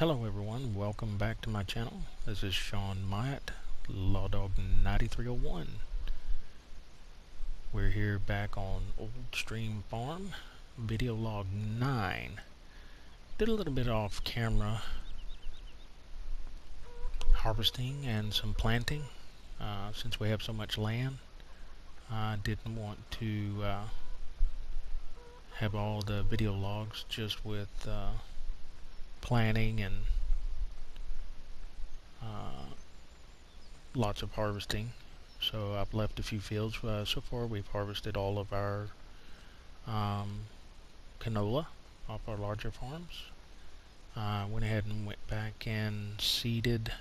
Hello everyone, welcome back to my channel. This is Sean Myatt, LawDog9301. We're here back on Old Stream Farm, video log 9. Did a little bit off camera harvesting and some planting. Since we have so much land, I didn't want to have all the video logs just with planting and lots of harvesting. So I've left a few fields. So far we've harvested all of our canola off our larger farms. Went ahead and went back and seeded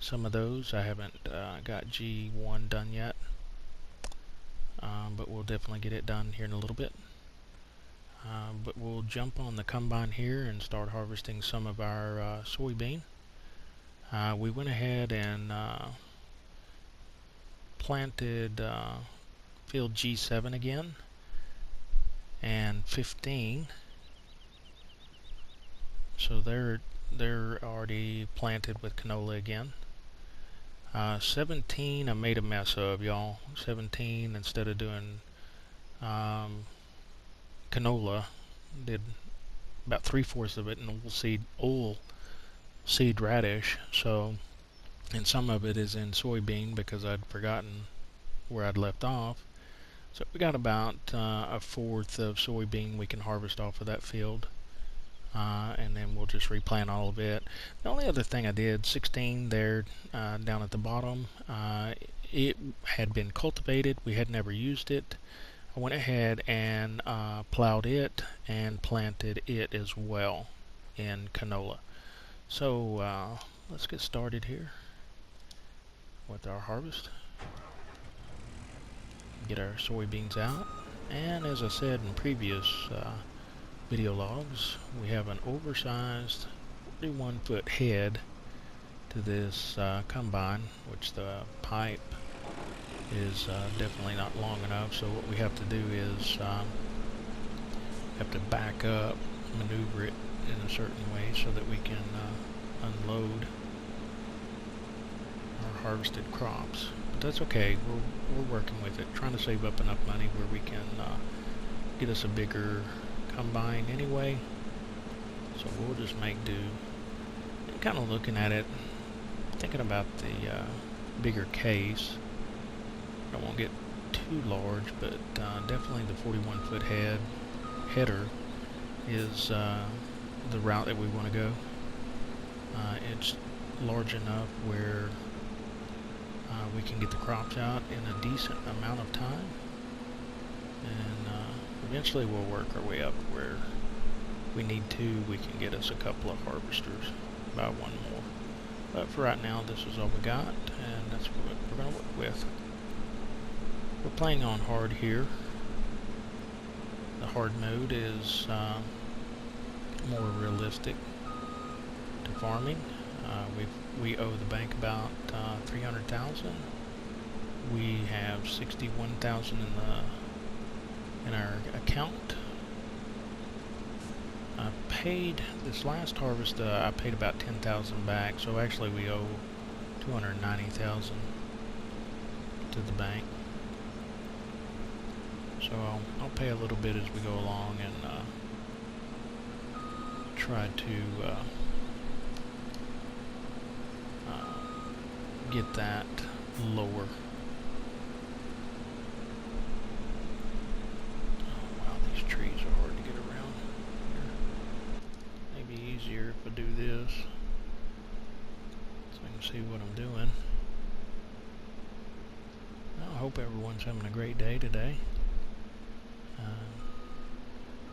some of those. I haven't got G1 done yet, but we'll definitely get it done here in a little bit. But we'll jump on the combine here and start harvesting some of our soybean. We went ahead and planted field G7 again and 15, so they're already planted with canola again. 17 I made a mess of, y'all. 17, instead of doing canola, did about 3/4 of it in oil seed radish. So, and some of it is in soybean because I'd forgotten where I'd left off. So we got about 1/4 of soybean we can harvest off of that field, and then we'll just replant all of it. The only other thing I did, 16 there down at the bottom, it had been cultivated. We had never used it. I went ahead and plowed it and planted it as well in canola. So let's get started here with our harvest. Get our soybeans out, and as I said in previous video logs, we have an oversized 41-foot head to this combine, which the pipe is definitely not long enough. So what we have to do is have to back up, maneuver it in a certain way so that we can unload our harvested crops. But that's okay, we're working with it, trying to save up enough money where we can get us a bigger combine anyway. So we'll just make do. Kind of looking at it, thinking about the bigger case. I won't get too large, but definitely the 41-foot header is the route that we want to go. It's large enough where we can get the crops out in a decent amount of time, and eventually we'll work our way up where we need to. We can get us a couple of harvesters, about one more. But for right now, this is all we got, and that's what we're going to work with. We're playing on hard here. The hard mode is more realistic to farming. We owe the bank about $300,000. We have $61,000 in our account. I paid this last harvest. I paid about $10,000 back. So actually, we owe $290,000 to the bank. So I'll pay a little bit as we go along and try to get that lower. Oh wow, these trees are hard to get around here. Maybe easier if I do this so I can see what I'm doing. Well, I hope everyone's having a great day today.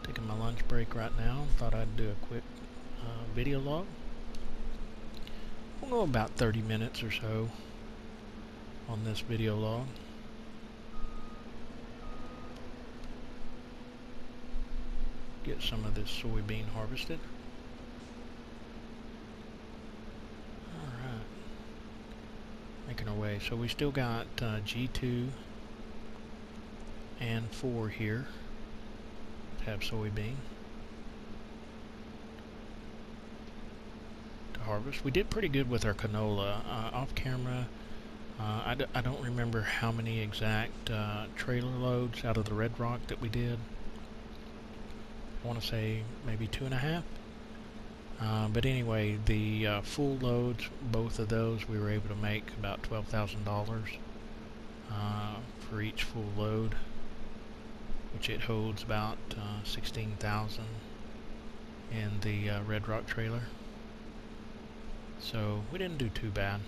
Taking my lunch break right now. Thought I'd do a quick video log. We'll go about 30 minutes or so on this video log. Get some of this soybean harvested. Alright. Making our way. So we still got G2 and 4 here. Have soybean. harvest. We did pretty good with our canola. Off camera, I don't remember how many exact trailer loads out of the Red Rock that we did. I want to say maybe 2.5. But anyway, the full loads, both of those, we were able to make about $12,000 for each full load, which it holds about 16,000 in the Red Rock trailer. So we didn't do too bad.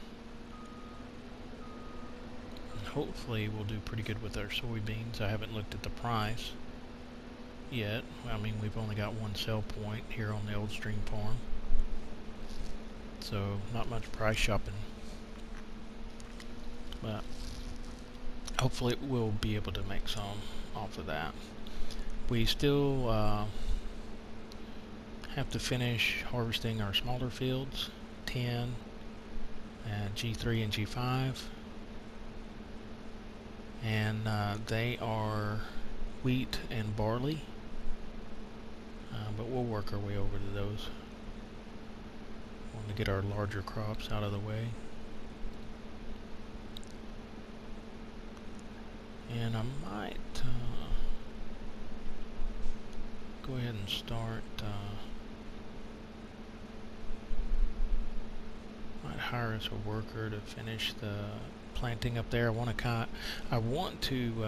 And hopefully we'll do pretty good with our soybeans. I haven't looked at the price yet. I mean, we've only got one sell point here on the Old Stream farm, so not much price shopping, but hopefully we'll be able to make some off of that. We still have to finish harvesting our smaller fields, 10 and G3 and G5, and they are wheat and barley. But we'll work our way over to those. Want to get our larger crops out of the way. And I might go ahead and start. Might hire us a worker to finish the planting up there. I want to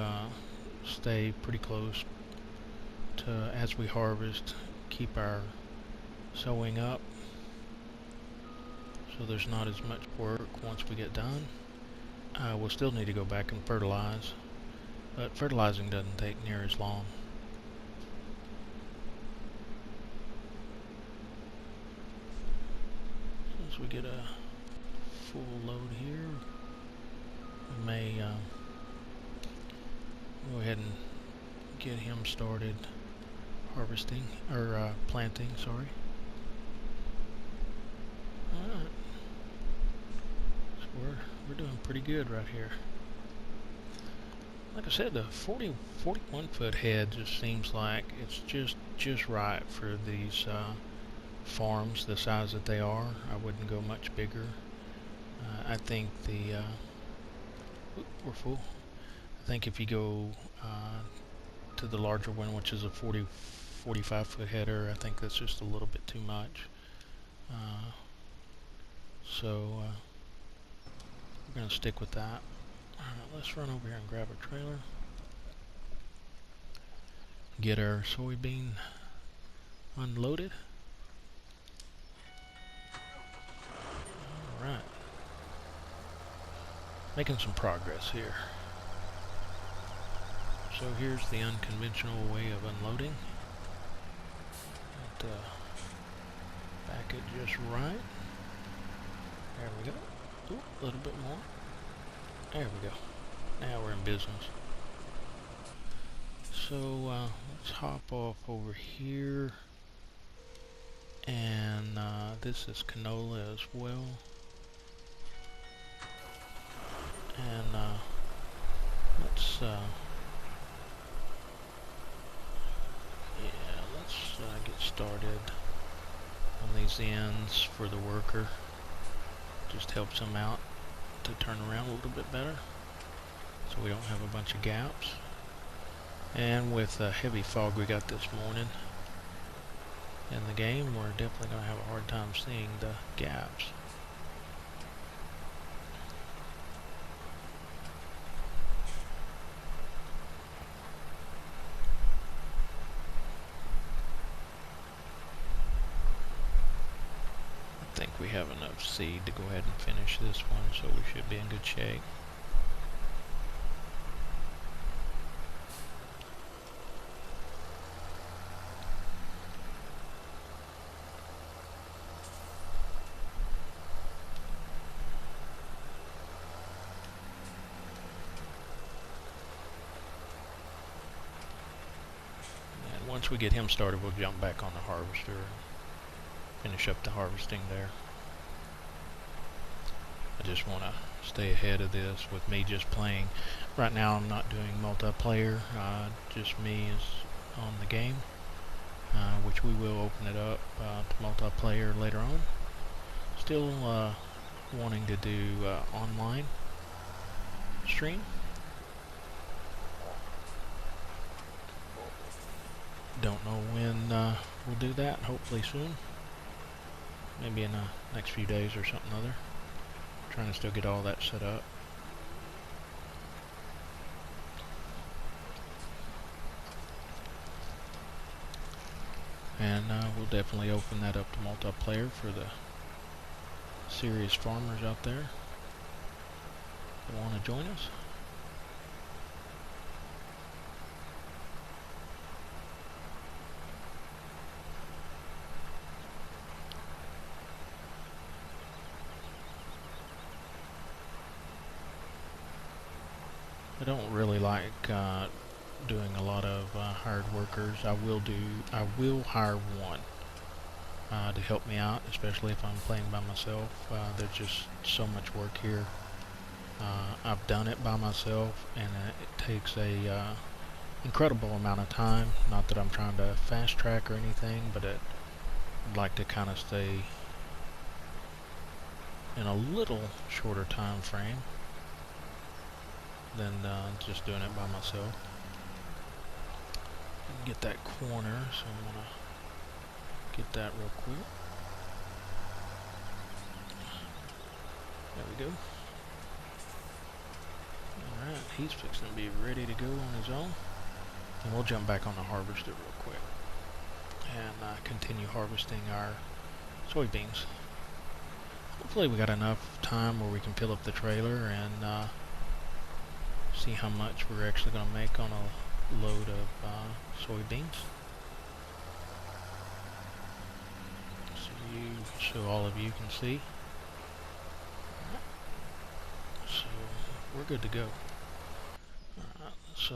stay pretty close to, as we harvest, keep our sowing up, so there's not as much work once we get done. We'll still need to go back and fertilize, but fertilizing doesn't take near as long. As we get a full load here, we may go ahead and get him started harvesting, or planting, sorry. Alright. So we're doing pretty good right here. Like I said, the 41 foot head just seems like it's just right for these farms the size that they are. I wouldn't go much bigger. I think we're full. I think if you go to the larger one, which is a 45 foot header, I think that's just a little bit too much. So we're going to stick with that. Alright, let's run over here and grab a trailer. Get our soybean unloaded. Alright. Making some progress here. So here's the unconventional way of unloading. Back it just right. There we go. Ooh, a little bit more. There we go. Now we're in business. So let's hop off over here. And this is canola as well. And let's get started on these ends for the worker. Just helps them out to turn around a little bit better, so we don't have a bunch of gaps. And with the heavy fog we got this morning in the game, we're definitely going to have a hard time seeing the gaps. I think we have enough seed to go ahead and finish this one, so we should be in good shape. And once we get him started, we'll jump back on the harvester and finish up the harvesting there. I just want to stay ahead of this with me just playing. Right now I'm not doing multiplayer, just me is on the game, which we will open it up to multiplayer later on. still wanting to do online stream. Don't know when we'll do that. Hopefully soon. Maybe in the next few days or something or other. Trying to still get all that set up. And we'll definitely open that up to multiplayer for the serious farmers out there that want to join us. I don't really like doing a lot of hired workers. I will hire one to help me out, especially if I'm playing by myself. There's just so much work here. I've done it by myself, and it takes a incredible amount of time. Not that I'm trying to fast track or anything, but I'd like to kind of stay in a little shorter time frame than just doing it by myself. Get that corner, so I'm gonna get that real quick. There we go. Alright, he's fixing to be ready to go on his own. And we'll jump back on the harvester real quick and continue harvesting our soybeans. Hopefully we got enough time where we can fill up the trailer and see how much we're actually going to make on a load of soybeans. So all of you can see. So we're good to go. Alright, so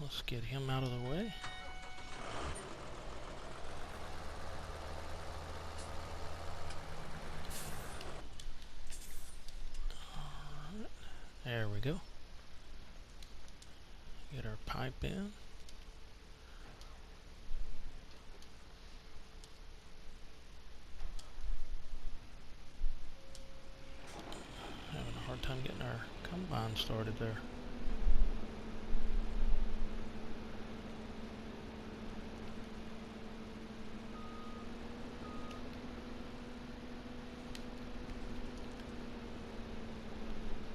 let's get him out of the way. Alright, there we go. Get our pipe in. Having a hard time getting our combine started there.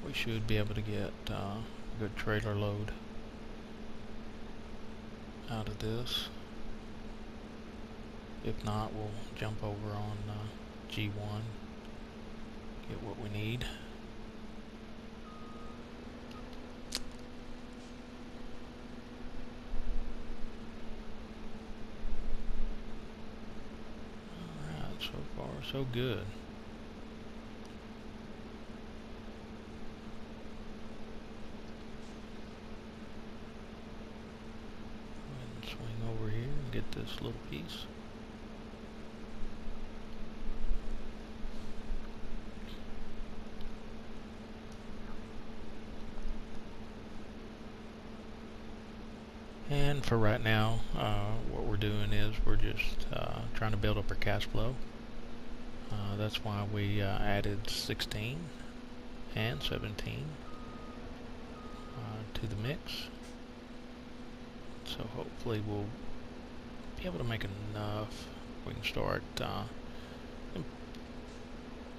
We should be able to get a good trailer load out of this. If not, we'll jump over on G1, get what we need. Alright, so far so good. Swing over here and get this little piece. And for right now, what we're doing is we're just trying to build up our cash flow. That's why we added 16 and 17 to the mix. So hopefully we'll be able to make enough. We can start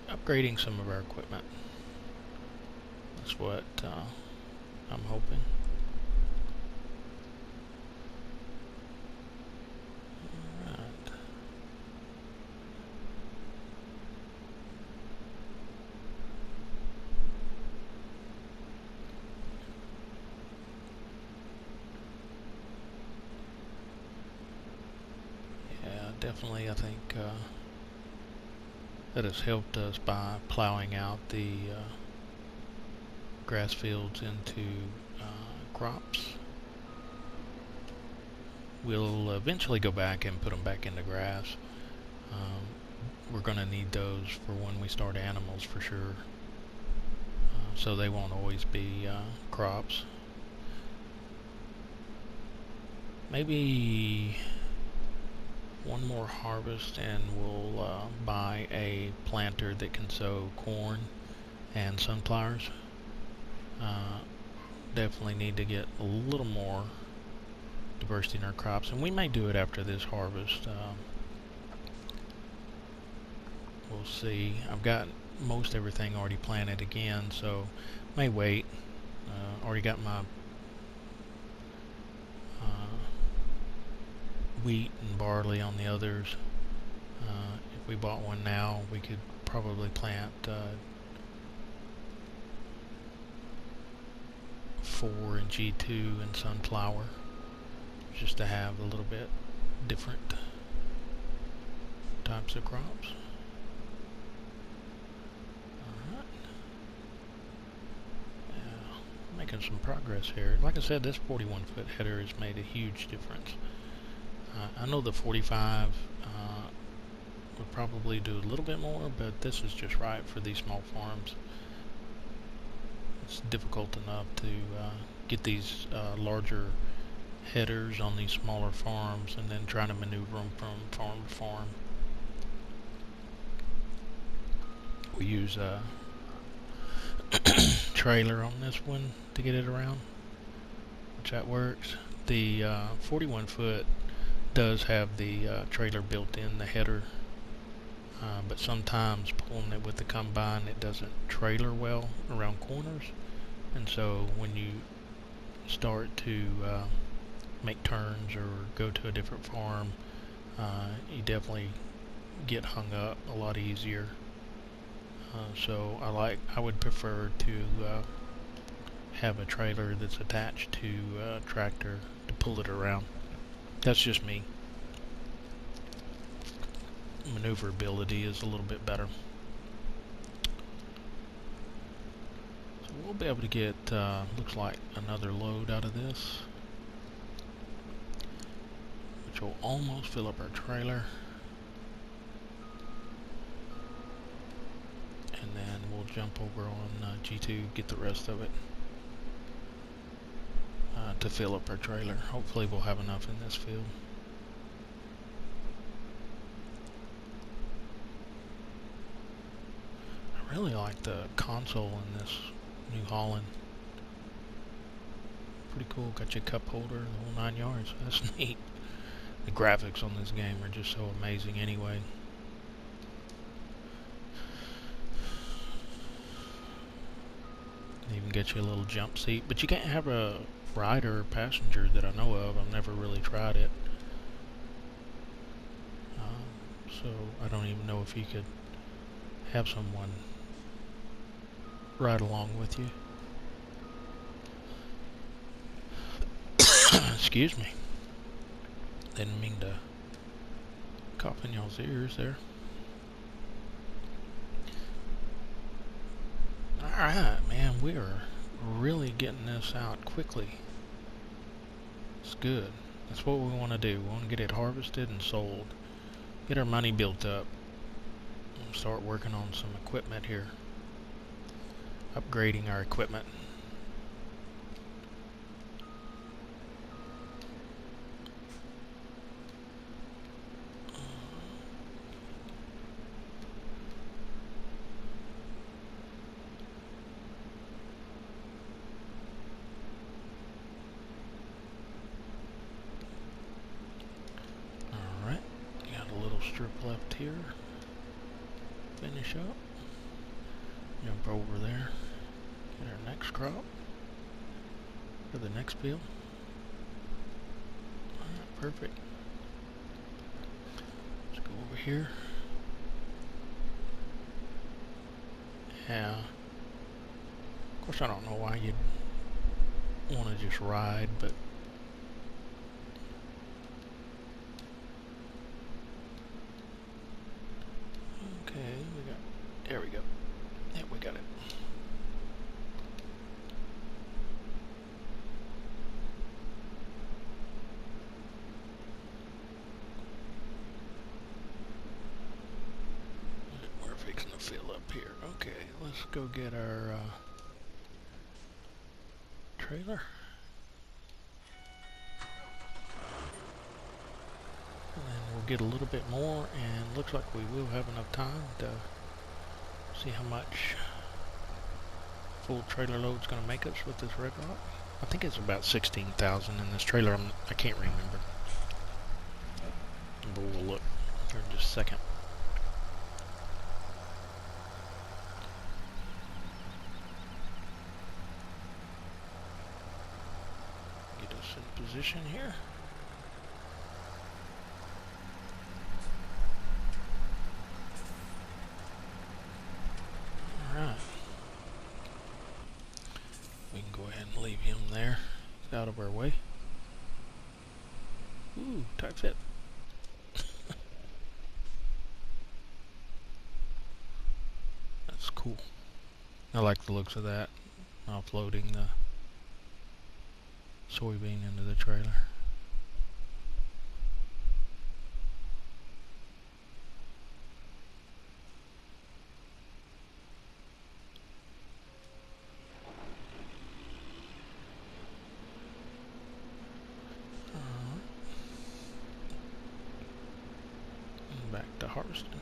upgrading some of our equipment. That's what I'm hoping. Alright. Definitely, I think that has helped us by plowing out the grass fields into crops. We'll eventually go back and put them back into grass. We're going to need those for when we start animals for sure. So they won't always be crops. one more harvest and we'll buy a planter that can sow corn and sunflowers. Definitely need to get a little more diversity in our crops, and we may do it after this harvest. We'll see. I've got most everything already planted again, so may wait. Already got my wheat and barley on the others. If we bought one now, we could probably plant 4 and G2 and sunflower, just to have a little bit different types of crops. Alright. Yeah, making some progress here. Like I said, this 41-foot header has made a huge difference. I know the 45 would probably do a little bit more, but this is just right for these small farms. It's difficult enough to get these larger headers on these smaller farms and then trying to maneuver them from farm to farm. We use a trailer on this one to get it around, which that works. The 41-foot does have the trailer built in the header, but sometimes pulling it with the combine, it doesn't trailer well around corners, and so when you start to make turns or go to a different farm, you definitely get hung up a lot easier. So I would prefer to have a trailer that's attached to a tractor to pull it around. That's just me. Maneuverability is a little bit better. So we'll be able to get, looks like, another load out of this, which will almost fill up our trailer. And then we'll jump over on G2, get the rest of it to fill up our trailer. Hopefully we'll have enough in this field. I really like the console in this New Holland. Pretty cool. Got your cup holder and the whole 9 yards. That's neat. The graphics on this game are just so amazing anyway. Even get you a little jump seat, but you can't have a rider or passenger that I know of. I've never really tried it, so I don't even know if you could have someone ride along with you. Excuse me, didn't mean to cough in y'all's ears there. Alright, man, we are really getting this out quickly. It's good. That's what we want to do. We want to get it harvested and sold. Get our money built up. And start working on some equipment here. Upgrading our equipment. Strip left here. Finish up. Jump over there. Get our next crop. For the next field. Alright, perfect. Let's go over here. Yeah. Of course, I don't know why you'd want to just ride, but there we go. Yeah, we got it. We're fixing to fill up here. Okay, let's go get our trailer. And then we'll we'll get a little bit more, and looks like we will have enough time to see how much full trailer load's going to make us with this red rock. I think it's about 16,000 in this trailer. I can't remember. But we'll look here in just a second. Get us in position here. Alright. We can go ahead and leave him there. He's out of our way. Ooh, tight fit. That's cool. I like the looks of that. Offloading the soybean into the trailer. Back to harvesting.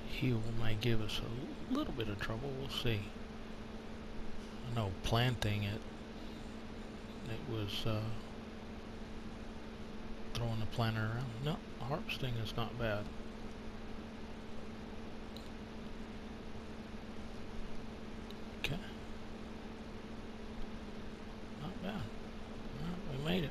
Heel may give us a little bit of trouble. We'll see. I know planting it was throwing the planter around. No, harvesting is not bad. Okay. Not bad. Well, we made it.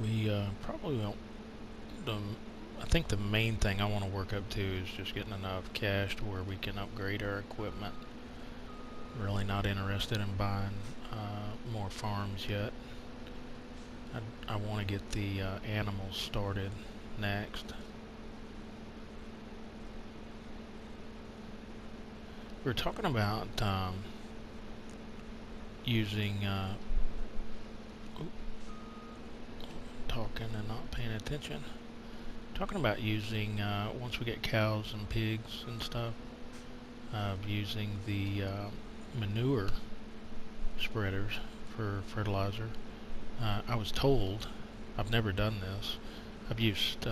We probably won't. I think the main thing I want to work up to is just getting enough cash to where we can upgrade our equipment. Really not interested in buying more farms yet. I want to get the animals started next. We're talking about using talking and not paying attention. Talking about using once we get cows and pigs and stuff, using the manure spreaders for fertilizer. I was told, I've never done this, I've used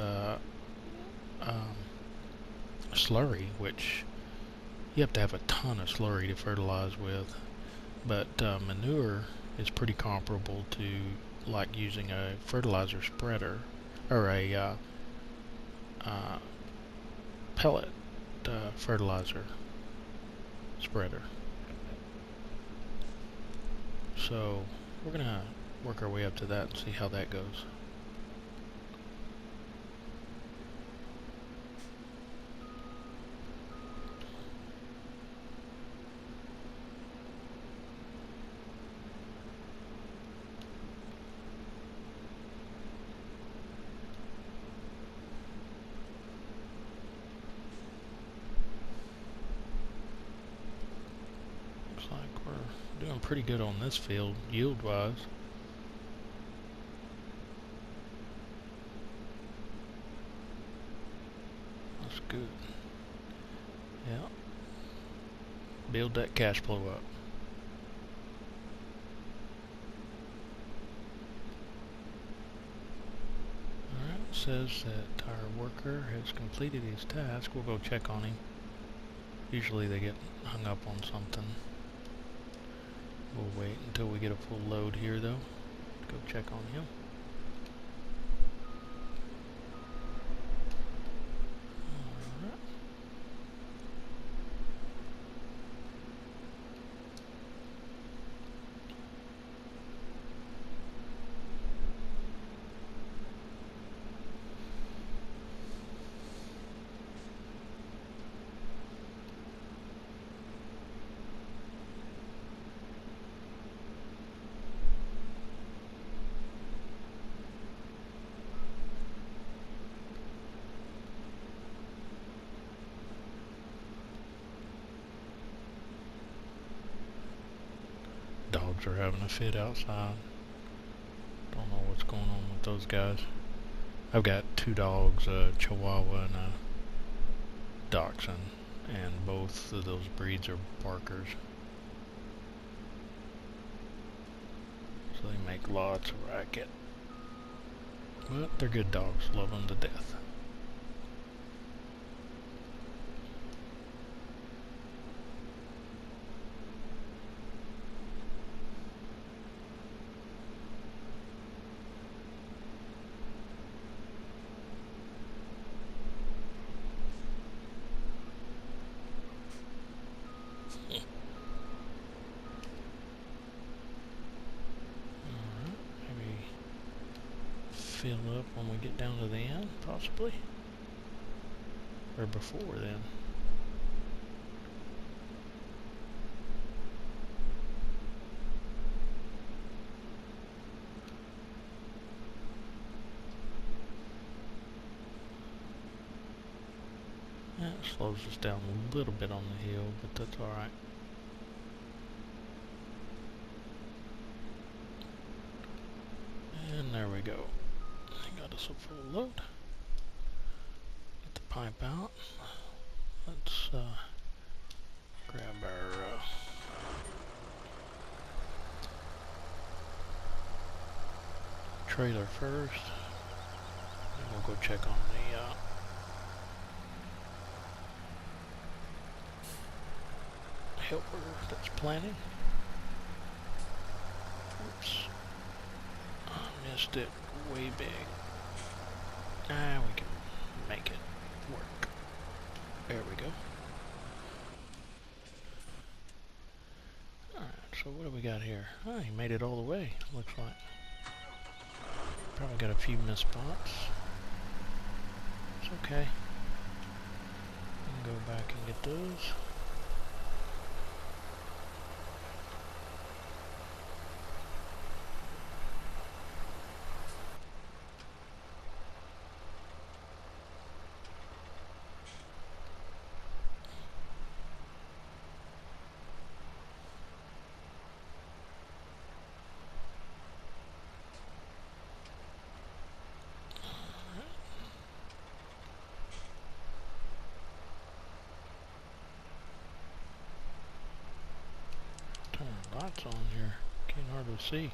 slurry, which you have to have a ton of slurry to fertilize with, but manure is pretty comparable to like using a fertilizer spreader or a pellet fertilizer spreader. So we're gonna work our way up to that and see how that goes. Doing pretty good on this field, yield-wise. That's good. Yeah. Build that cash flow up. Alright, it says that our worker has completed his task. We'll go check on him. Usually they get hung up on something. We'll wait until we get a full load here though. Go check on him. dogs are having a fit outside. Don't know what's going on with those guys. I've got two dogs, a Chihuahua and a Dachshund, and both of those breeds are barkers. So they make lots of racket. But they're good dogs, love them to death. Fill up when we get down to the end, possibly, or before then. That slows us down a little bit on the hill, but that's alright. And there we go. Got us a full load. Get the pipe out. Let's grab our trailer first, and we'll go check on the helper that's planting. Oops, I missed it way big. We can make it work. There we go. Alright, so what do we got here? Oh, he made it all the way, looks like. Probably got a few missed spots. It's okay. We can go back and get those. Lights on here. Can't hardly see.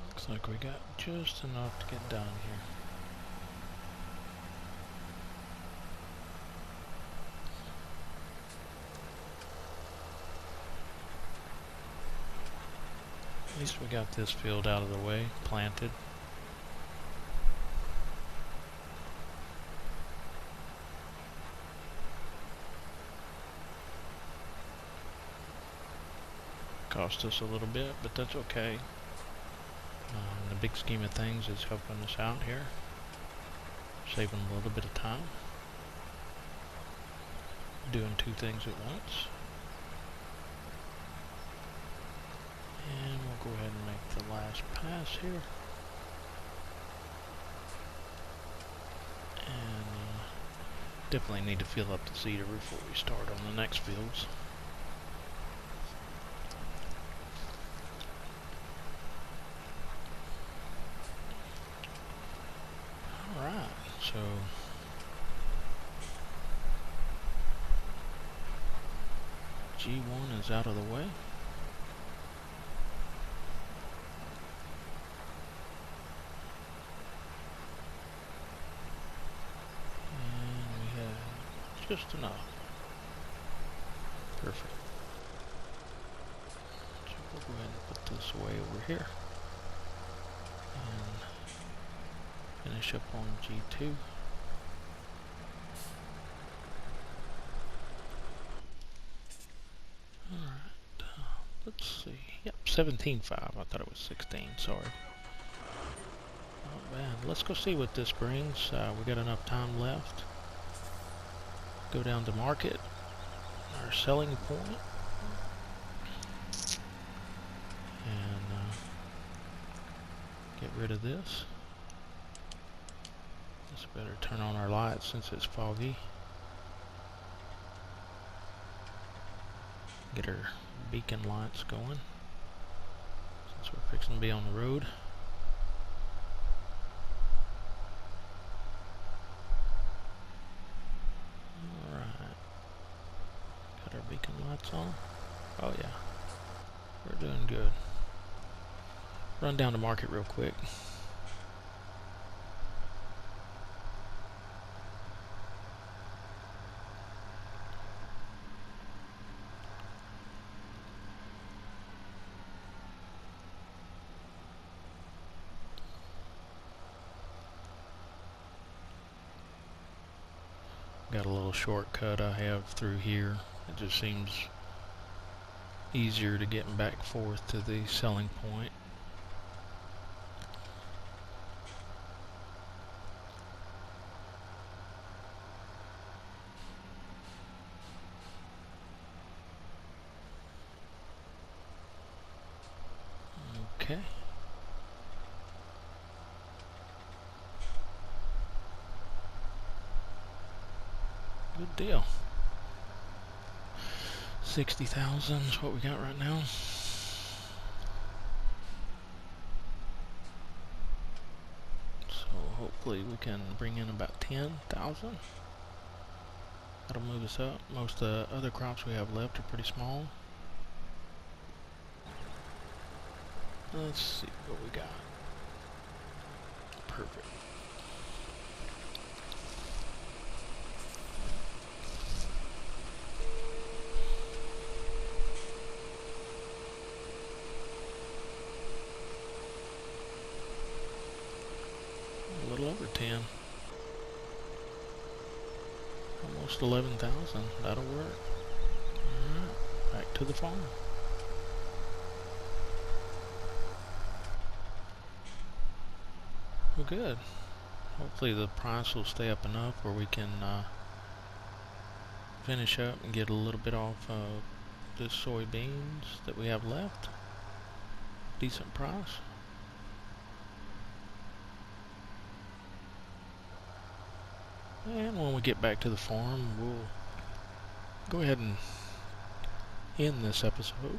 Looks like we got just enough to get done here. At least we got this field out of the way, planted. Cost us a little bit, but that's okay. In the big scheme of things, it's helping us out here, saving a little bit of time, doing two things at once. And we'll go ahead and make the last pass here. And definitely need to fill up the seeder before we start on the next fields. Alright, so G1 is out of the way. Just enough. Perfect. So we'll go ahead and put this away over here. And finish up on G2. 17.5. I thought it was 16. Sorry. Not bad. Let's go see what this brings. We got enough time left. Go down to market. Our selling point. And get rid of this. Just better turn on our lights since it's foggy. Get our beacon lights going since we're fixing to be on the road. Alright. Got our beacon lights on. Oh yeah. We're doing good. Run down to market real quick. Got a little shortcut I have through here. It just seems easier to get back and forth to the selling point. Okay. Good deal. 60,000 is what we got right now. So hopefully we can bring in about 10,000. That'll move us up. Most of the other crops we have left are pretty small. Let's see what we got. Perfect. A little over 10. Almost 11,000. That'll work. Alright, back to the farm. Well, good. Hopefully the price will stay up enough where we can finish up and get a little bit off of the soybeans that we have left. Decent price. And when we get back to the farm, we'll go ahead and end this episode.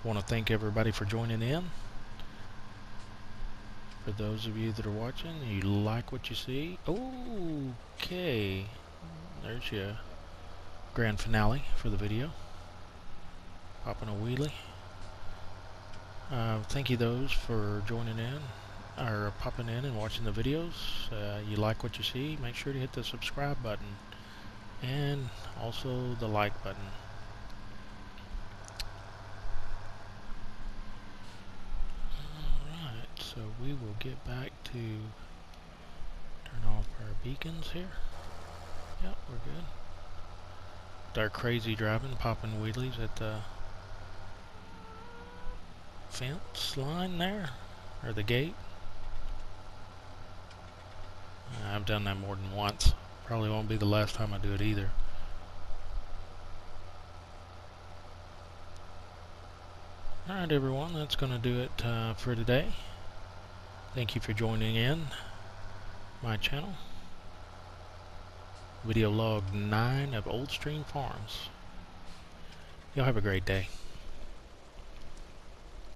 I want to thank everybody for joining in. For those of you that are watching, you like what you see. Okay, there's your grand finale for the video. Popping a wheelie. Thank you those for joining in, or popping in and watching the videos. You like what you see, make sure to hit the subscribe button and also the like button. So we will get back to turn off our beacons here. Yep, we're good. With our crazy driving, popping wheelies at the fence line there, or the gate. I've done that more than once. Probably won't be the last time I do it either. Alright everyone, that's going to do it for today. Thank you for joining in my channel. Video log 9 of Old Stream Farms. Y'all have a great day.